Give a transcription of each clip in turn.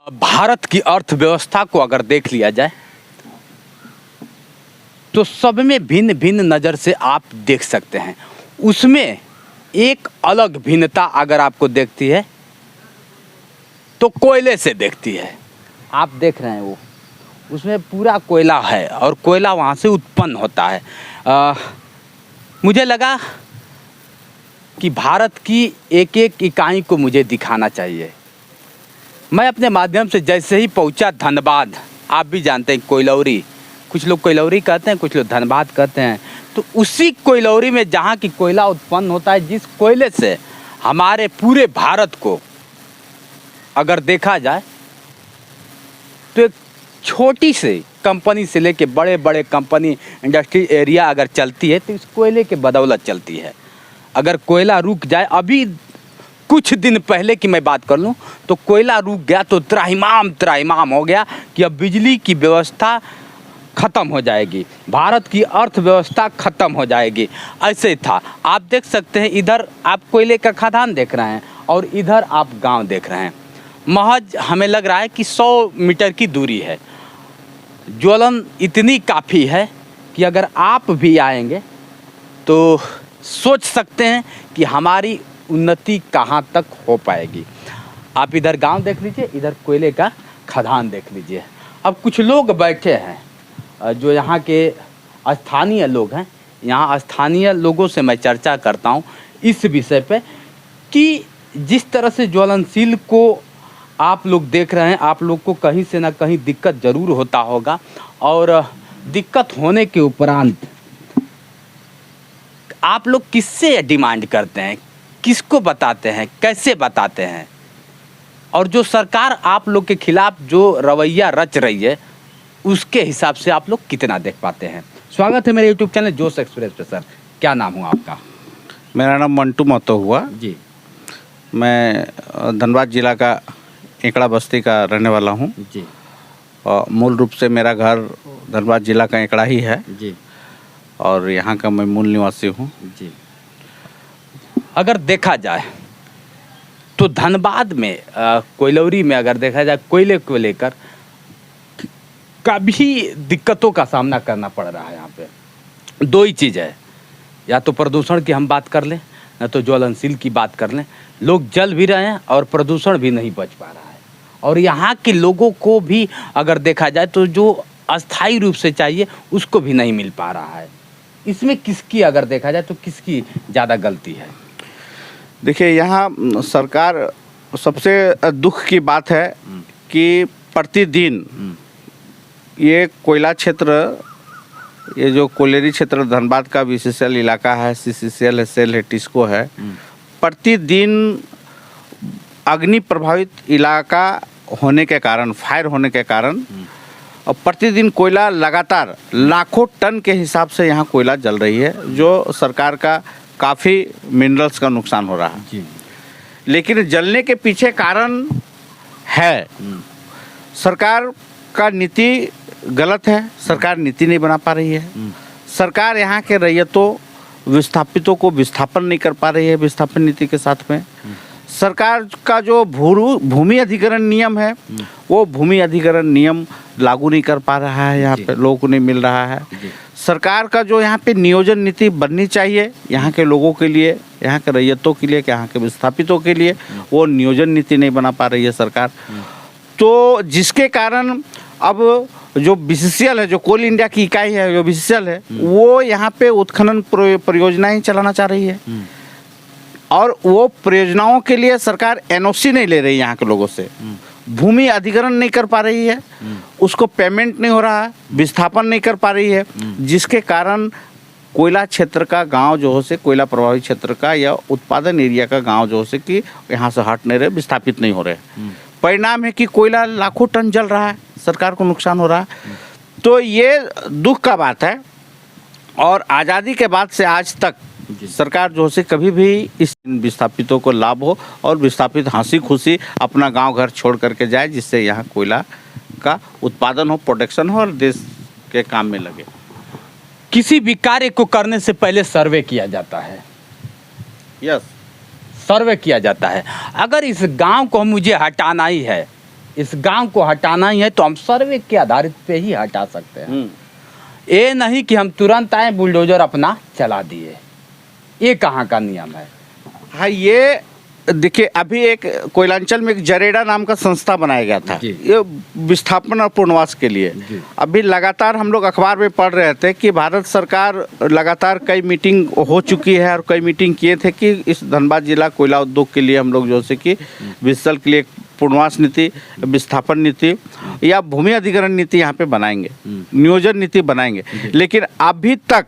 भारत की अर्थव्यवस्था को अगर देख लिया जाए तो सब में भिन्न भिन्न नज़र से आप देख सकते हैं। उसमें एक अलग भिन्नता अगर आपको देखती है तो कोयले से देखती है। आप देख रहे हैं वो उसमें पूरा कोयला है और कोयला वहाँ से उत्पन्न होता है। मुझे लगा कि भारत की एक एक इकाई को मुझे दिखाना चाहिए। मैं अपने माध्यम से जैसे ही पहुंचा धनबाद, आप भी जानते हैं कोयलौरी, कुछ लोग कोयलौरी कहते हैं, कुछ लोग धनबाद कहते हैं, तो उसी कोयलौरी में जहाँ की कोयला उत्पन्न होता है, जिस कोयले से हमारे पूरे भारत को अगर देखा जाए तो एक छोटी सी कंपनी से लेके बड़े बड़े कंपनी इंडस्ट्री एरिया अगर चलती है तो इस कोयले के बदौलत चलती है। अगर कोयला रुक जाए, अभी कुछ दिन पहले की मैं बात कर लूँ तो कोयला रुक गया तो त्राहिमाम हो गया कि अब बिजली की व्यवस्था ख़त्म हो जाएगी, भारत की अर्थव्यवस्था ख़त्म हो जाएगी। ऐसे ही था। आप देख सकते हैं इधर आप कोयले का खदान देख रहे हैं और इधर आप गांव देख रहे हैं। महज हमें लग रहा है कि 100 मीटर की दूरी है। ज्वलन इतनी काफ़ी है कि अगर आप भी आएंगे तो सोच सकते हैं कि हमारी उन्नति कहाँ तक हो पाएगी। आप इधर गांव देख लीजिए, इधर कोयले का खदान देख लीजिए। अब कुछ लोग बैठे हैं जो यहाँ के स्थानीय लोग हैं। यहाँ स्थानीय लोगों से मैं चर्चा करता हूँ इस विषय पे कि जिस तरह से ज्वलनशील को आप लोग देख रहे हैं, आप लोग को कहीं से ना कहीं दिक्कत ज़रूर होता होगा और दिक्कत होने के उपरांत आप लोग किससे डिमांड करते हैं, किसको बताते हैं, कैसे बताते हैं, और जो सरकार आप लोग के खिलाफ जो रवैया रच रही है उसके हिसाब से आप लोग कितना देख पाते हैं। स्वागत है मेरे यूट्यूब चैनल जोश एक्सप्रेस पे। सर, क्या नाम हुआ आपका? मेरा नाम मंटू महतो हुआ जी। मैं धनबाद जिला का एकड़ा बस्ती का रहने वाला हूँ जी। और मूल रूप से मेरा घर धनबाद जिला का एकड़ा ही है जी। और यहाँ का मैं मूल निवासी हूँ जी। अगर देखा जाए तो धनबाद में कोयलौरी में अगर देखा जाए कोयले को लेकर काफ़ी दिक्कतों का सामना करना पड़ रहा है। यहाँ पे दो ही चीज़ है, या तो प्रदूषण की हम बात कर लें, न तो ज्वलनशील की बात कर लें। लोग जल भी रहे हैं और प्रदूषण भी नहीं बच पा रहा है। और यहाँ के लोगों को भी अगर देखा जाए तो जो अस्थायी रूप से चाहिए उसको भी नहीं मिल पा रहा है। इसमें किसकी अगर देखा जाए तो किसकी ज़्यादा गलती है? देखिए, यहाँ सरकार, सबसे दुख की बात है कि प्रतिदिन ये कोयला क्षेत्र, ये जो कोयलेरी क्षेत्र धनबाद का बीसीसीएल इलाका है, सीसीसीएल है, सेल है, टिस्को है, प्रतिदिन अग्नि प्रभावित इलाका होने के कारण, फायर होने के कारण और प्रतिदिन कोयला लगातार लाखों टन के हिसाब से यहाँ कोयला जल रही है, जो सरकार का काफ़ी मिनरल्स का नुकसान हो रहा है जी। लेकिन जलने के पीछे कारण है सरकार का नीति गलत है। सरकार नीति नहीं बना पा रही है। सरकार यहाँ के रैयतों, विस्थापितों को विस्थापन नहीं कर पा रही है विस्थापन नीति के साथ में। सरकार का जो भूमि अधिग्रहण नियम है वो भूमि अधिग्रहण नियम लागू नहीं कर पा रहा है, यहाँ पे लोगों को नहीं मिल रहा है। सरकार का जो यहाँ पे नियोजन नीति बननी चाहिए यहाँ के लोगों के लिए, यहाँ के रैयतों के लिए, यहाँ के विस्थापितों के लिए, वो नियोजन नीति नहीं बना पा रही है सरकार। तो जिसके कारण अब जो बीसीसीएल है, जो कोल इंडिया की इकाई है, जो बीसीसीएल है, वो यहाँ पे उत्खनन परियोजनाएं चलाना चाह रही है और वो परियोजनाओं के लिए सरकार एनओसी नहीं ले रही यहाँ के लोगं से, भूमि अधिग्रहण नहीं कर पा रही है, उसको पेमेंट नहीं हो रहा है, विस्थापन नहीं कर पा रही है, जिसके कारण कोयला क्षेत्र का गांव जो हो से, कोयला प्रभावित क्षेत्र का या उत्पादन एरिया का गांव जो हो से कि यहाँ से हट नहीं रहे, विस्थापित नहीं हो रहे। परिणाम है कि कोयला लाखों टन जल रहा है, सरकार को नुकसान हो रहा है। तो ये दुख का बात है। और आज़ादी के बाद से आज तक सरकार जो से कभी भी इस विस्थापितों को लाभ हो और विस्थापित हंसी खुशी अपना गांव घर छोड़ करके जाए, जिससे यहाँ कोयला का उत्पादन हो, प्रोडक्शन हो और देश के काम में लगे। किसी भी कार्य को करने से पहले सर्वे किया जाता है। यस, सर्वे किया जाता है। अगर इस गांव को मुझे हटाना ही है इस गांव को हटाना ही है तो हम सर्वे के आधारित पे ही हटा सकते हैं। ये नहीं कि हम तुरंत आए बुलडोजर अपना चला दिए, ये कहाँ का नियम है। हाँ, ये देखिए, अभी एक कोयलांचल में एक जरेडा नाम का संस्था बनाया गया था, ये विस्थापन और पुनर्वास के लिए। अभी लगातार हम लोग अखबार में पढ़ रहे थे कि भारत सरकार लगातार कई मीटिंग हो चुकी है और कई मीटिंग किए थे कि इस धनबाद जिला कोयला उद्योग के लिए हम लोग जो से कि विस्तृत के लिए एक पुनर्वास नीति, विस्थापन नीति या भूमि अधिग्रहण नीति यहाँ पे बनाएंगे, नियोजन नीति बनाएंगे। लेकिन अभी तक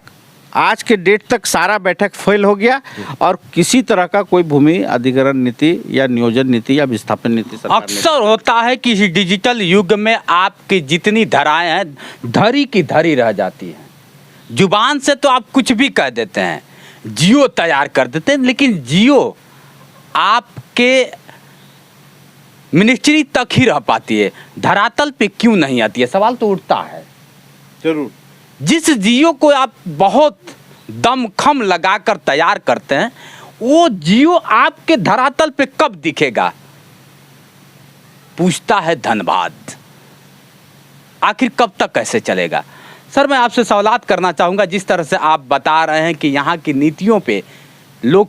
आज के डेट तक सारा बैठक फेल हो गया और किसी तरह का कोई भूमि अधिग्रहण नीति या नियोजन नीति या विस्थापन नीति अक्सर होता है कि इस डिजिटल युग में आपकी जितनी धाराएं हैं धरी की धरी रह जाती हैं। जुबान से तो आप कुछ भी कह देते हैं, जियो तैयार कर देते हैं, लेकिन जियो आपके मिनिस्ट्री तक ही रह पाती है, धरातल पे क्यों नहीं आती है, सवाल तो उठता है। जरूर, जिस जियो को आप बहुत दमखम लगाकर तैयार करते हैं वो जियो आपके धरातल पे कब दिखेगा, पूछता है धनबाद। आखिर कब तक कैसे चलेगा। सर, मैं आपसे सवालात करना चाहूँगा, जिस तरह से आप बता रहे हैं कि यहाँ की नीतियों पे लोग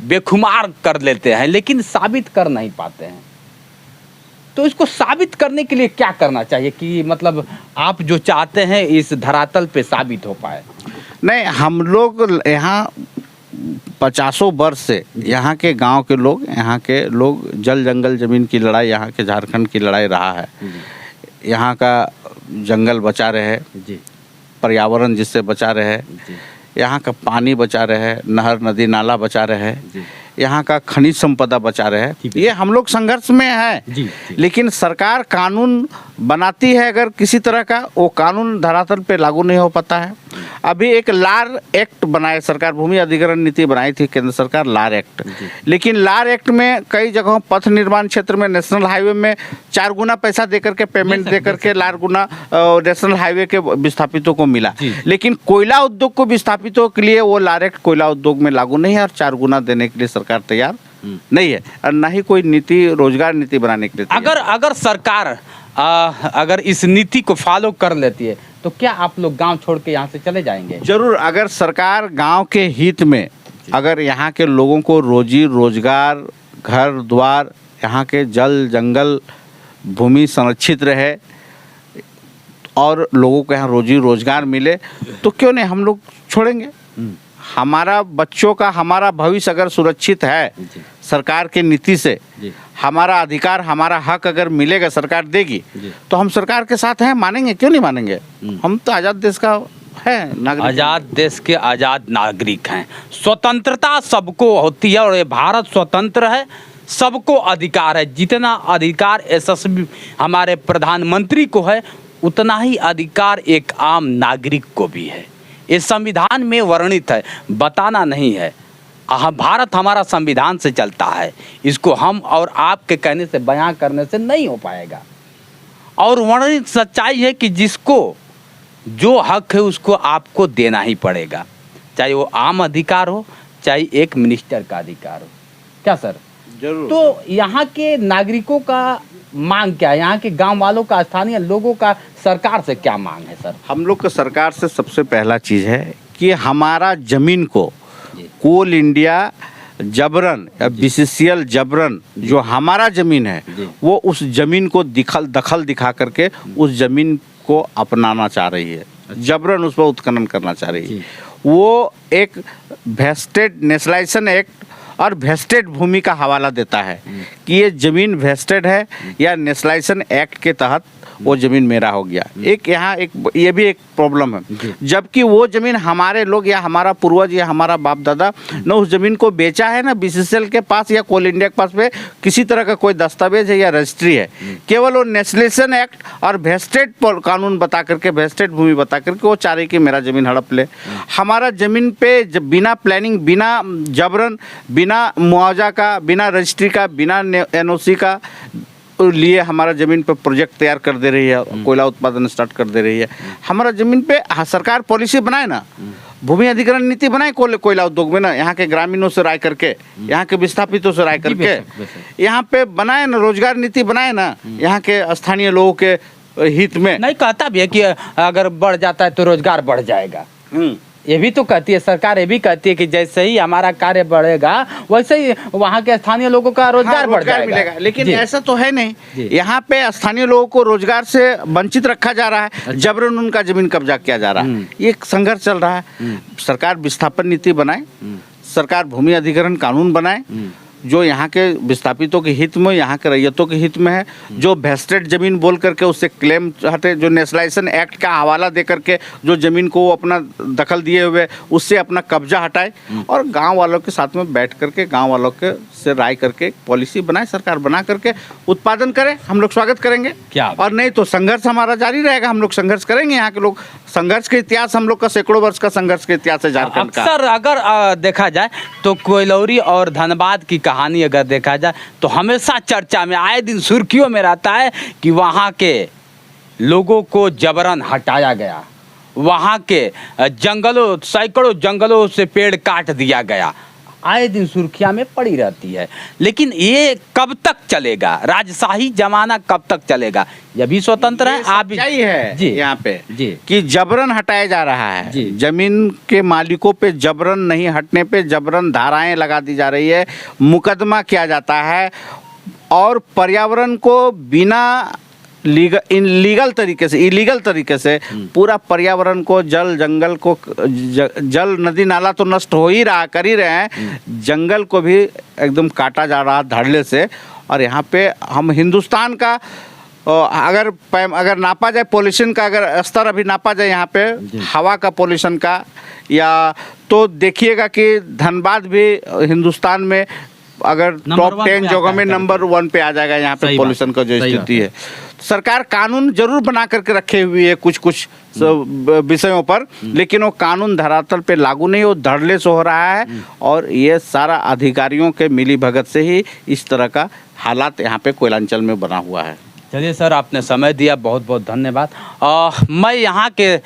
बेखुमार कर लेते हैं लेकिन साबित कर नहीं पाते हैं, तो इसको साबित करने के लिए क्या करना चाहिए कि मतलब आप जो चाहते हैं इस धरातल पे साबित हो पाए। नहीं, हम लोग यहाँ 50 वर्ष से यहाँ के गांव के लोग, यहाँ के लोग जल जंगल ज़मीन की लड़ाई, यहाँ के झारखंड की लड़ाई रहा है। यहाँ का जंगल बचा रहे, पर्यावरण जिससे बचा रहे, यहाँ का पानी बचा रहे, नहर नदी नाला बचा रहे, यहाँ का खनिज संपदा बचा रहे, ये हम लोग संघर्ष में है। लेकिन सरकार कानून बनाती है, अगर किसी तरह का वो कानून धरातल पे लागू नहीं हो पाता है। अभी एक लार एक्ट बनाए सरकार, भूमि अधिग्रहण नीति बनाई थी केंद्र सरकार, लार एक्ट। लेकिन लार एक्ट में कई जगहों पथ निर्माण क्षेत्र में नेशनल हाईवे में 4 गुना पैसा देकर के, पेमेंट देकर के लार गुना नेशनल हाईवे के विस्थापितों को मिला। लेकिन कोयला उद्योग को विस्थापितों के लिए वो लार एक्ट कोयला उद्योग में लागू नहीं है और 4 गुना देने के लिए सरकार तैयार नहीं है और ना ही कोई नीति, रोजगार नीति बनाने के लिए। अगर सरकार अगर इस नीति को फॉलो कर लेती है तो क्या आप लोग गांव छोड़ के यहाँ से चले जाएंगे? जरूर, अगर सरकार गांव के हित में, अगर यहाँ के लोगों को रोजी रोजगार, घर द्वार, यहाँ के जल जंगल भूमि संरक्षित रहे और लोगों को यहाँ रोजी रोजगार मिले तो क्यों नहीं हम लोग छोड़ेंगे। हमारा बच्चों का, हमारा भविष्य अगर सुरक्षित है सरकार की नीति से, हमारा अधिकार, हमारा हक अगर मिलेगा, सरकार देगी, तो हम सरकार के साथ हैं, मानेंगे, क्यों नहीं मानेंगे। हम तो आज़ाद देश का है नागरिक, आज़ाद देश के आज़ाद नागरिक हैं। स्वतंत्रता सबको होती है और ये भारत स्वतंत्र है, सबको अधिकार है। जितना अधिकार यशस्वी हमारे प्रधानमंत्री को है उतना ही अधिकार एक आम नागरिक को भी है। ये संविधान में वर्णित है, बताना नहीं है। भारत हमारा संविधान से चलता है, इसको हम और आपके कहने से, बयां करने से नहीं हो पाएगा। और वर्णित सच्चाई है कि जिसको जो हक है उसको आपको देना ही पड़ेगा, चाहे वो आम अधिकार हो, चाहे एक मिनिस्टर का अधिकार हो। क्या सर? जरूर। तो यहाँ के नागरिकों का मांग क्या है, यहाँ के गांव वालों का, स्थानीय लोगों का सरकार से क्या मांग है सर? हम लोग का सरकार से सबसे पहला चीज़ है कि हमारा ज़मीन को कोल इंडिया जबरन या बीसीसीएल जबरन जो हमारा ज़मीन है वो उस ज़मीन को दखल दिखा करके उस ज़मीन को अपनाना चाह रही है, जबरन उस पर उत्खनन करना चाह रही है। वो एक वेस्टेड नेशनलाइजेशन एक्ट और वेस्टेड भूमि का हवाला देता है कि ये ज़मीन वेस्टेड है या नेशनलाइजेशन एक्ट के तहत वो ज़मीन मेरा हो गया। एक यहाँ एक ये भी एक प्रॉब्लम है, जबकि वो ज़मीन हमारे लोग या हमारा पूर्वज या हमारा बाप दादा न उस ज़मीन को बेचा है, ना बीसीसीएल के पास या कोल इंडिया के पास में किसी तरह का कोई दस्तावेज है या रजिस्ट्री है। केवल वो नेशनलाइजेशन एक्ट और वेस्टेड कानून बता करके, वेस्टेड भूमि बता करके वो चाह रही कि मेरा ज़मीन हड़प ले। हमारा ज़मीन पे बिना प्लानिंग, बिना जबरन, बिना मुआवजा का, बिना रजिस्ट्री का, बिना एनओसी का लिए हमारा ज़मीन पे प्रोजेक्ट तैयार कर दे रही है, कोयला उत्पादन स्टार्ट कर दे रही है। हमारा ज़मीन पे सरकार पॉलिसी बनाए ना, भूमि अधिग्रहण नीति बनाए कोयला उद्योग में ना, यहाँ के ग्रामीणों से राय करके, यहाँ के विस्थापितों से राय करके यहाँ पे बनाए ना, रोजगार नीति बनाए ना, यहाँ के स्थानीय लोगों के हित में। नहीं कहता भी है कि अगर बढ़ जाता है तो रोजगार बढ़ जाएगा, ये भी तो कहती है सरकार, ये भी कहती है कि जैसे ही हमारा कार्य बढ़ेगा वैसे ही वहाँ के स्थानीय लोगों का रोजगार बढ़ जाएगा। मिलेगा, लेकिन ऐसा तो है नहीं। यहाँ पे स्थानीय लोगों को रोजगार से वंचित रखा जा रहा है, जबरन उनका जमीन कब्जा किया जा रहा है। ये एक संघर्ष चल रहा है। सरकार विस्थापन नीति बनाए, सरकार भूमि अधिग्रहण कानून बनाए जो यहाँ के विस्थापितों के हित में, यहाँ के रैयतों के हित में है, जो वेस्टेड जमीन बोल करके उससे क्लेम हटे, जो नेशनलाइजेशन एक्ट का हवाला दे करके जो जमीन को अपना दखल दिए हुए उससे अपना कब्जा हटाए, और गांव वालों के साथ में बैठ करके गांव वालों के से राय करके पॉलिसी बनाए, सरकार बना करके उत्पादन करे। हम लोग स्वागत करेंगे क्या, और नहीं तो संघर्ष हमारा जारी रहेगा। हम लोग संघर्ष करेंगे। यहाँ के लोग संघर्ष के इतिहास, हम लोग का सैकड़ों वर्ष का संघर्ष के इतिहास है झारखंड का। अक्सर अगर देखा जाए तो कोयलौरी और धनबाद की कहानी अगर देखा जाए तो हमेशा चर्चा में, आए दिन सुर्खियों में रहता है कि वहाँ के लोगों को जबरन हटाया गया, वहाँ के जंगलों, सैकड़ों जंगलों से पेड़ काट दिया गया, आए दिन सुर्खियां में पड़ी रहती है। लेकिन ये कब तक चलेगा? राजशाही जमाना कब तक चलेगा? ये भी स्वतंत्र है, आप भी है जी यहाँ पे जी कि जबरन हटाया जा रहा है जी। जमीन के मालिकों पे जबरन नहीं हटने पे जबरन धाराएं लगा दी जा रही है, मुकदमा किया जाता है, और पर्यावरण को बिना इलीगल तरीके से पूरा पर्यावरण को, जल जंगल को, जल नदी नाला तो नष्ट हो ही रहा, कर ही रहे हैं, जंगल को भी एकदम काटा जा रहा धड़ल्ले से। और यहाँ पे हम हिंदुस्तान का अगर नापा जाए पॉल्यूशन का, अगर स्तर अभी नापा जाए यहाँ पे हवा का पॉल्यूशन का, या तो देखिएगा कि धनबाद भी हिंदुस्तान में अगर टॉप 10 जगह में नंबर 1 पे आ जाएगा यहाँ पे पॉल्यूशन का जो स्थिति है। सरकार कानून जरूर बना करके रखे हुई है कुछ विषयों पर, लेकिन वो कानून धरातल पे लागू नहीं, वो धड़ल्ले से हो रहा है, और ये सारा अधिकारियों के मिली भगत से ही इस तरह का हालात यहाँ पे कोयलांचल में बना हुआ है। चलिए सर, आपने समय दिया, बहुत बहुत धन्यवाद। मैं यहाँ के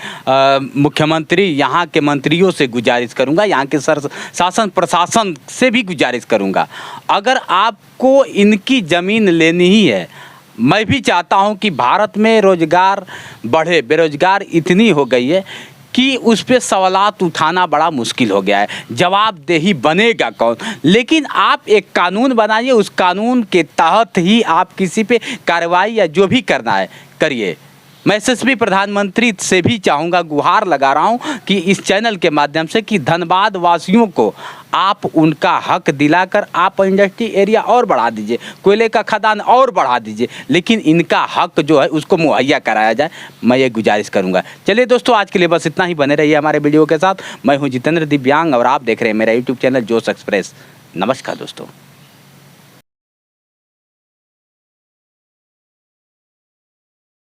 मुख्यमंत्री, यहाँ के मंत्रियों से गुजारिश करूँगा, यहाँ के शासन प्रशासन से भी गुजारिश करूँगा, अगर आपको इनकी ज़मीन लेनी ही है, मैं भी चाहता हूँ कि भारत में रोजगार बढ़े, बेरोजगार इतनी हो गई है कि उस पर सवालात उठाना बड़ा मुश्किल हो गया है, जवाबदेही बनेगा कौन? लेकिन आप एक कानून बनाइए, उस कानून के तहत ही आप किसी पे कार्रवाई या जो भी करना है करिए। मैं यशस्वी प्रधानमंत्री से भी चाहूँगा, गुहार लगा रहा हूँ कि इस चैनल के माध्यम से कि धनबाद वासियों को आप उनका हक दिलाकर आप इंडस्ट्री एरिया और बढ़ा दीजिए, कोयले का खदान और बढ़ा दीजिए, लेकिन इनका हक जो है उसको मुहैया कराया जाए, मैं ये गुजारिश करूँगा। चलिए दोस्तों, आज के लिए बस इतना ही। बने रहिए हमारे वीडियो के साथ। मैं हूँ जितेंद्र दिव्यांग और आप देख रहे हैं मेरा यूट्यूब चैनल जोश एक्सप्रेस। नमस्कार दोस्तों।